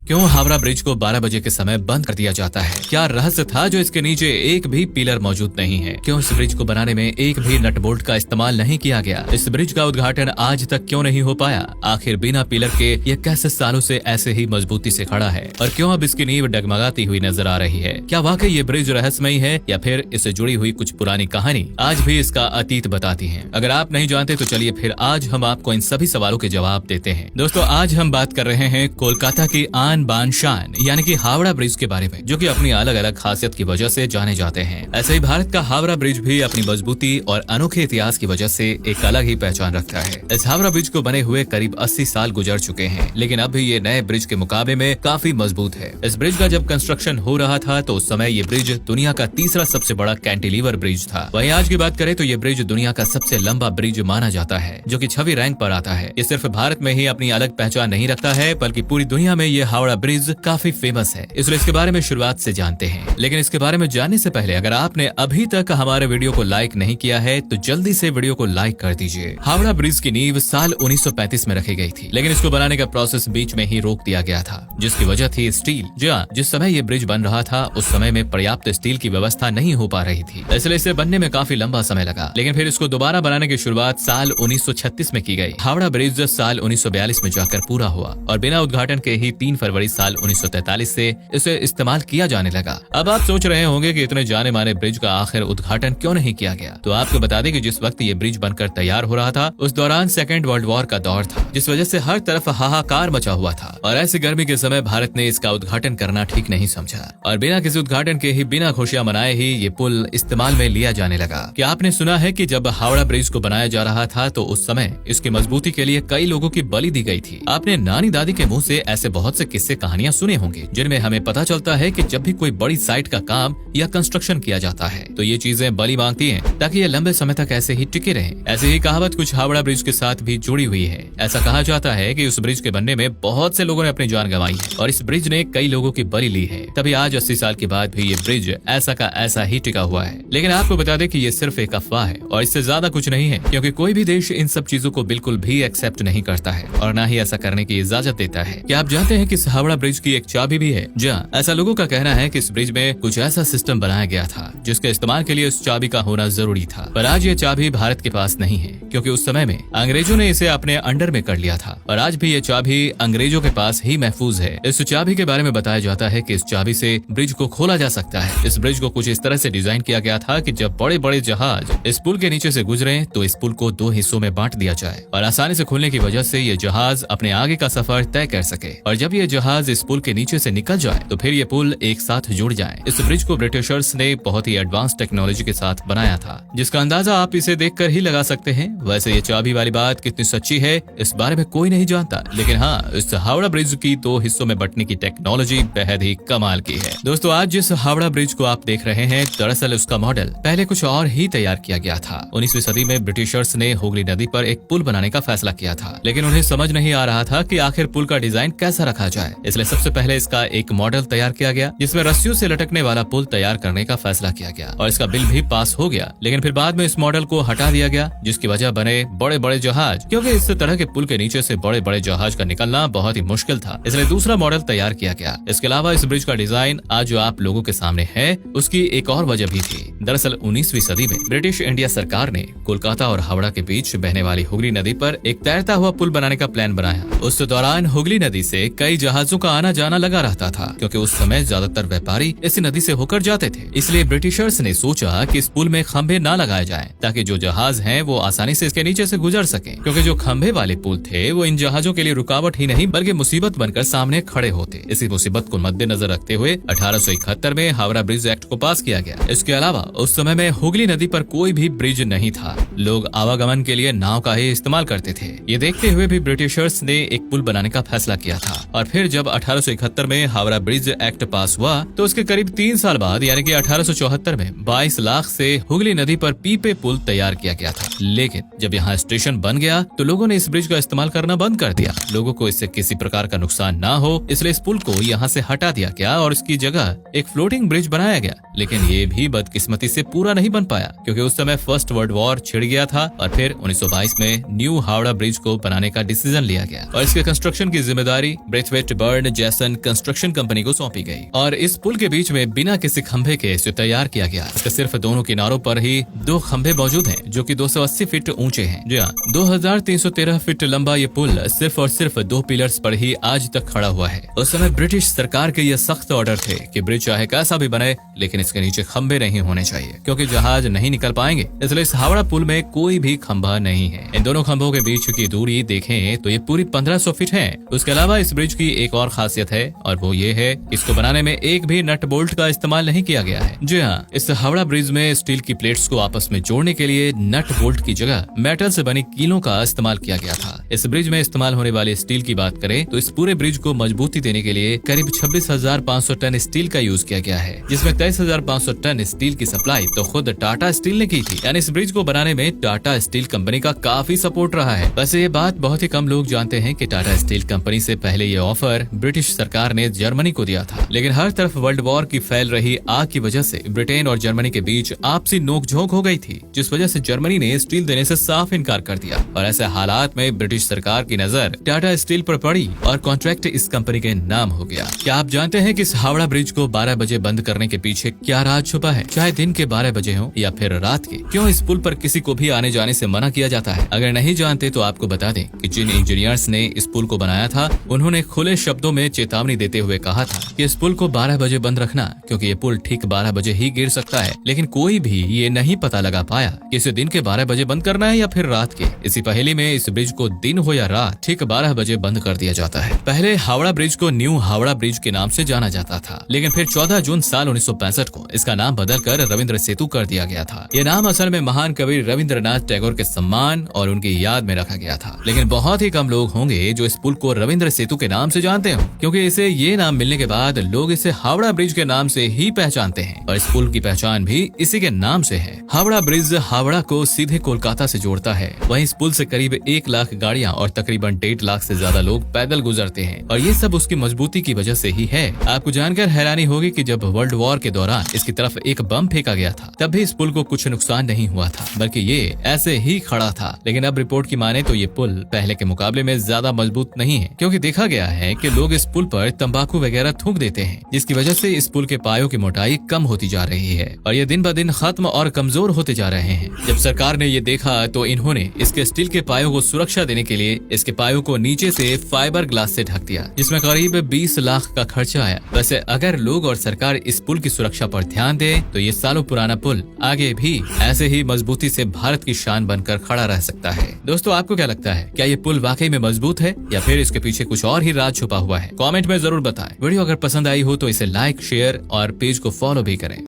क्यों हावड़ा ब्रिज को 12 बजे के समय बंद कर दिया जाता है? क्या रहस्य था जो इसके नीचे एक भी पिलर मौजूद नहीं है? क्यों इस ब्रिज को बनाने में एक भी नट बोल्ट का इस्तेमाल नहीं किया गया? इस ब्रिज का उद्घाटन आज तक क्यों नहीं हो पाया? आखिर बिना पिलर के ये कैसे सालों से ऐसे ही मजबूती से खड़ा है और क्यों अब इसकी नींव डगमगाती हुई नजर आ रही है? क्या वाकई ये ब्रिज रहस्यमयी है या फिर इससे जुड़ी हुई कुछ पुरानी कहानी आज भी इसका अतीत बताती है? अगर आप नहीं जानते तो चलिए फिर आज हम आपको इन सभी सवालों के जवाब देते हैं। दोस्तों, आज हम बात कर रहे हैं कोलकाता की आन बान शान यानी कि हावड़ा ब्रिज के बारे में, जो कि अपनी अलग अलग खासियत की वजह से जाने जाते हैं। ऐसे ही भारत का हावड़ा ब्रिज भी अपनी मजबूती और अनोखे इतिहास की वजह से एक अलग ही पहचान रखता है। इस हावड़ा ब्रिज को बने हुए करीब 80 साल गुजर चुके हैं, लेकिन अब भी ये नए ब्रिज के मुकाबले में काफी मजबूत है। इस ब्रिज का जब कंस्ट्रक्शन हो रहा था तो उस समय ये ब्रिज दुनिया का तीसरा सबसे बड़ा कैंटिलीवर ब्रिज था। वहीं आज की बात करें तो ये ब्रिज दुनिया का सबसे लंबा ब्रिज माना जाता है, जो कि 6वीं रैंक पर आता है। ये सिर्फ भारत में ही अपनी अलग पहचान नहीं रखता है, बल्कि पूरी दुनिया में ये हावड़ा ब्रिज काफी फेमस है। इसलिए इसके बारे में शुरुआत से जानते हैं। लेकिन इसके बारे में जानने से पहले अगर आपने अभी तक हमारे वीडियो को लाइक नहीं किया है तो जल्दी से वीडियो को लाइक कर दीजिए। हावड़ा ब्रिज की नींव साल 1935 में रखी गई थी, लेकिन इसको बनाने का प्रोसेस बीच में ही रोक दिया गया था, जिसकी वजह थी स्टील। जिस समय ये ब्रिज बन रहा था उस समय में पर्याप्त स्टील की व्यवस्था नहीं हो पा रही थी, इसलिए इसे बनने में काफी लंबा समय लगा। लेकिन फिर इसको दोबारा बनाने की शुरुआत साल 1936 में की गई। हावड़ा ब्रिज साल 1942 में जाकर पूरा हुआ और बिना उद्घाटन के ही 3 फरवरी साल 1943 से इसे इस्तेमाल किया जाने लगा। अब आप सोच रहे होंगे कि इतने जाने माने ब्रिज का आखिर उद्घाटन क्यों नहीं किया गया? तो आपको बता दें कि जिस वक्त ये ब्रिज बनकर तैयार हो रहा था उस दौरान सेकेंड वर्ल्ड वॉर का दौर था, जिस वजह से हर तरफ हाहाकार मचा हुआ था और ऐसी गर्मी के समय भारत ने इसका उद्घाटन करना ठीक नहीं समझा और बिना किसी उद्घाटन के ही बिना खुशियां मनाए ही ये पुल इस्तेमाल में लिया जाने लगा। क्या आपने सुना है कि जब हावड़ा ब्रिज को बनाया जा रहा था तो उस समय इसकी मजबूती के लिए कई लोगों की बलि दी गई थी? आपने नानी दादी के मुंह से ऐसे बहुत से किस्से कहानियां सुने होंगे जिनमें हमें पता चलता है कि जब भी कोई बड़ी साइट का काम या कंस्ट्रक्शन किया जाता है तो ये चीजें बलि मांगती हैं ताकि ये लंबे समय तक ऐसे ही टिके रहें। ऐसी ही कहावत कुछ हावड़ा ब्रिज के साथ भी जुड़ी हुई है। ऐसा कहा जाता है कि उस ब्रिज के बनने में बहुत से लोगों ने अपनी जान गंवाई है और इस ब्रिज ने कई लोगों की बलि ली है। तभी आज 80 साल के बाद भी ये ब्रिज ऐसा का ऐसा ही टिका हुआ है। लेकिन आपको बता दें कि ये सिर्फ एक अफवाह है और इससे ज्यादा कुछ नहीं है, क्योंकि कोई भी देश इन सब चीजों को बिल्कुल भी एक्सेप्ट नहीं करता है और न ही ऐसा करने की इजाजत देता है। क्या आप जानते हैं कि इस हावड़ा ब्रिज की एक चाबी भी है? जहाँ ऐसा लोगों का कहना है कि इस ब्रिज में कुछ ऐसा सिस्टम बनाया गया था जिसके इस्तेमाल के लिए उस चाबी का होना जरूरी था, पर आज ये चाबी भारत के पास नहीं है, क्योंकि उस समय में अंग्रेजों ने इसे अपने अंडर में कर लिया था और आज भी ये चाबी अंग्रेजों के पास ही महफूज है। इस चाबी के बारे में बताया जाता है कि इस चाबी से ब्रिज को खोला जा सकता है। इस ब्रिज को कुछ इस तरह से डिजाइन किया गया था कि जब बड़े बड़े जहाज इस पुल के नीचे से गुजरे तो इस पुल को 2 हिस्सों में बांट दिया जाए और आसानी से खुलने की वजह से ये जहाज अपने आगे का सफर तय कर सके और जब ये जहाज इस पुल के नीचे से निकल जाए तो फिर ये पुल एक साथ जुड़ जाए। इस ब्रिज को ब्रिटिशर्स ने बहुत ही एडवांस टेक्नोलॉजी के साथ बनाया था, जिसका अंदाजा आप इसे देखकर ही लगा सकते हैं। वैसे ये चाबी वाली बात कितनी सच्ची है इस बारे में कोई नहीं जानता, लेकिन हाँ, इस हावड़ा ब्रिज की 2 हिस्सों में बंटने की टेक्नोलॉजी बेहद ही कमाल की है। दोस्तों, आज जिस हावड़ा ब्रिज को आप देख रहे हैं दरअसल उसका मॉडल पहले कुछ और ही तैयार किया गया था। 19वीं सदी में ब्रिटिशर्स ने हुगली नदी पर एक पुल बनाने का फैसला किया था, लेकिन उन्हें समझ नहीं आ रहा था कि आखिर पुल का डिजाइन कैसा रखा जाए। इसलिए सबसे पहले इसका एक मॉडल तैयार किया गया जिसमें रस्सियों से लटकने वाला पुल तैयार करने का फैसला किया गया और इसका बिल भी पास हो गया। लेकिन फिर बाद में इस मॉडल को हटा दिया गया, जिसकी वजह बने बड़े बड़े जहाज, क्योंकि इस तरह के पुल के नीचे से बड़े बड़े जहाज का निकलना बहुत ही मुश्किल था। इसलिए दूसरा मॉडल तैयार किया गया। इसके अलावा इस ब्रिज का डिजाइन आज जो आप लोगों के सामने है उसकी एक और वजह भी थी। दरअसल 19वीं सदी में ब्रिटिश इंडिया सरकार ने कोलकाता और हावड़ा के बीच बहने वाली हुगली नदी पर एक तैरता हुआ पुल बनाने का प्लान बनाया। उस दौरान हुगली नदी से कई जहाजों का आना जाना लगा रहता था, क्योंकि उस समय ज्यादातर व्यापारी इस नदी से होकर जाते थे। इसलिए ब्रिटिशर्स ने सोचा कि इस पुल में खंभे ना लगाए जाएं, ताकि जो जहाज हैं वो आसानी से इसके नीचे से गुजर सकें, क्योंकि जो खंभे वाले पुल थे वो इन जहाजों के लिए रुकावट ही नहीं बल्कि मुसीबत बनकर सामने खड़े होते। इसी मुसीबत को मद्देनजर रखते हुए 1871 में हावड़ा ब्रिज एक्ट को पास किया गया। इसके अलावा उस समय में हुगली नदी पर कोई भी ब्रिज नहीं था, लोग आवागमन के लिए नाव का ही इस्तेमाल करते थे। ये देखते हुए भी ब्रिटिशर्स ने एक पुल बनाने का फैसला किया था और फिर जब 1871 में हावड़ा ब्रिज एक्ट पास हुआ तो उसके करीब 3 साल बाद यानी कि 1874 में 22 लाख से हुगली नदी पर पीपे पुल तैयार किया गया था। लेकिन जब यहाँ स्टेशन बन गया तो लोगों ने इस ब्रिज का इस्तेमाल करना बंद कर दिया। लोगों को इससे किसी प्रकार का नुकसान ना हो इसलिए इस पुल को यहाँ से हटा दिया गया और इसकी जगह एक फ्लोटिंग ब्रिज बनाया गया। लेकिन ये भी बदकिस्मती से पूरा नहीं बन पाया, क्योंकि उस समय फर्स्ट वर्ल्ड वॉर छिड़ गया था और फिर 1922 में न्यू हावड़ा ब्रिज को बनाने का डिसीजन लिया गया और इसके कंस्ट्रक्शन की जिम्मेदारी ब्रेथवेट बर्ड जैसन कंस्ट्रक्शन कंपनी को सौंपी गई और इस पुल के बीच में बिना किसी खंभे के इसे तैयार किया गया। इसके सिर्फ दोनों किनारों पर ही 2 खंभे मौजूद हैं जो कि 280 फीट ऊंचे हैं। जी हाँ, 2313 फीट लंबा ये पुल सिर्फ और सिर्फ 2 पिलर्स पर ही आज तक खड़ा हुआ है। उस समय ब्रिटिश सरकार के ये सख्त ऑर्डर थे कि ब्रिज चाहे कैसा भी बने लेकिन इसके नीचे खंभे नहीं होने चाहिए क्योंकि जहाज नहीं निकल पाएंगे। इसलिए इस हावड़ा पुल में कोई भी खंभा नहीं है। इन दोनों खंभों के बीच की दूरी देखें तो ये पूरी 1500 फीट है। उसके अलावा इस ब्रिज की एक और खासियत है और वो ये है, इसको बनाने में एक भी नट बोल्ट का इस्तेमाल नहीं किया गया है। जी हाँ, इस हावड़ा ब्रिज में स्टील की प्लेट्स को आपस में जोड़ने के लिए नट बोल्ट की जगह मेटल से बनी कीलों का इस्तेमाल किया गया था। इस ब्रिज में इस्तेमाल होने वाले स्टील की बात करें तो इस पूरे ब्रिज को मजबूती देने के लिए करीब 26,500 टन स्टील का यूज किया गया है, जिसमें 23,500 टन स्टील की सप्लाई तो खुद टाटा स्टील ने की थी। यानी इस ब्रिज को बनाने में टाटा स्टील कंपनी का काफी सपोर्ट रहा है। वैसे ये बात बहुत ही कम लोग जानते हैं कि टाटा स्टील कंपनी से पहले ये ऑफर ब्रिटिश सरकार ने जर्मनी को दिया था, लेकिन हर तरफ वर्ल्ड वॉर की फैल रही आग की वजह से ब्रिटेन और जर्मनी के बीच आपसी नोकझोंक हो गई थी, जिस वजह से जर्मनी ने स्टील देने से साफ इनकार कर दिया। और ऐसे हालात में ब्रिटिश सरकार की नजर टाटा स्टील पर पड़ी और कॉन्ट्रैक्ट इस कंपनी के नाम हो गया। क्या आप जानते हैं कि इस हावड़ा ब्रिज को 12 बजे बंद करने के पीछे क्या राज छुपा है? चाहे दिन के 12 बजे हो या फिर रात के, क्यों इस पुल पर किसी को भी आने जाने से मना किया जाता है? अगर नहीं जानते तो आपको बता दें कि जिन इंजीनियर्स ने इस पुल को बनाया था उन्होंने खुले शब्दों में चेतावनी देते हुए कहा था कि इस पुल को 12 बजे बंद रखना, क्योंकि ये पुल ठीक 12 बजे ही गिर सकता है। लेकिन कोई भी ये नहीं पता लगा पाया कि इसे दिन के 12 बजे बंद करना है या फिर रात के। इसी पहेली में इस ब्रिज को दिन हो या रात ठीक 12 बजे बंद कर दिया जाता है। पहले हावड़ा ब्रिज को न्यू हावड़ा ब्रिज के नाम से जाना जाता था, लेकिन फिर 14 जून साल 1965 को इसका नाम बदलकर रविंद्र सेतु कर दिया गया था। ये नाम असल में महान कवि रविंद्रनाथ टैगोर के सम्मान और उनकी याद में रखा गया था। लेकिन बहुत ही कम लोग होंगे जो इस पुल को रविंद्र सेतु के नाम से जानते हो, क्योंकि इसे ये नाम मिलने के बाद लोग इसे हावड़ा ब्रिज के नाम से ही पहचानते हैं और इस पुल की पहचान भी इसी के नाम से है। हावड़ा ब्रिज हावड़ा को सीधे कोलकाता से जोड़ता है। वहीं इस पुल से करीब 1 लाख गाड़ियां और तकरीबन 1.5 लाख से ज्यादा लोग पैदल गुजरते हैं और ये सब उसकी मजबूती की वजह से ही है। आपको जानकर हैरानी होगी कि जब वर्ल्ड वॉर के दौरान इसकी तरफ एक बम फेंका गया था तब भी इस पुल को कुछ नुकसान नहीं हुआ था, बल्कि ये ऐसे ही खड़ा था। लेकिन अब रिपोर्ट की माने तो ये पुल पहले के मुकाबले में ज्यादा मजबूत नहीं है, क्योंकि देखा गया है कि लोग इस पुल पर तंबाकू वगैरह थूक देते हैं, जिसकी वजह से इस पुल के पायों की मोटाई कम होती जा रही है और ये दिन ब दिन खत्म और कमजोर होते जा रहे हैं। जब सरकार ने ये देखा तो इन्होंने इसके स्टील के पायों को सुरक्षा देने के लिए इसके पायों को नीचे से फाइबर ग्लास से ढक दिया, जिसमें करीब 20 लाख का खर्चा आया। वैसे अगर लोग और सरकार इस पुल की सुरक्षा पर ध्यान दे तो ये सालों पुराना पुल आगे भी ऐसे ही मजबूती से भारत की शान बनकर खड़ा रह सकता है। दोस्तों, आपको क्या लगता है, क्या ये पुल वाकई में मजबूत है या फिर इसके पीछे कुछ और ही राज छुपा हुआ है? कमेंट में जरूर बताएं। वीडियो अगर पसंद आई हो तो इसे लाइक, शेयर और पेज को फॉलो भी करें।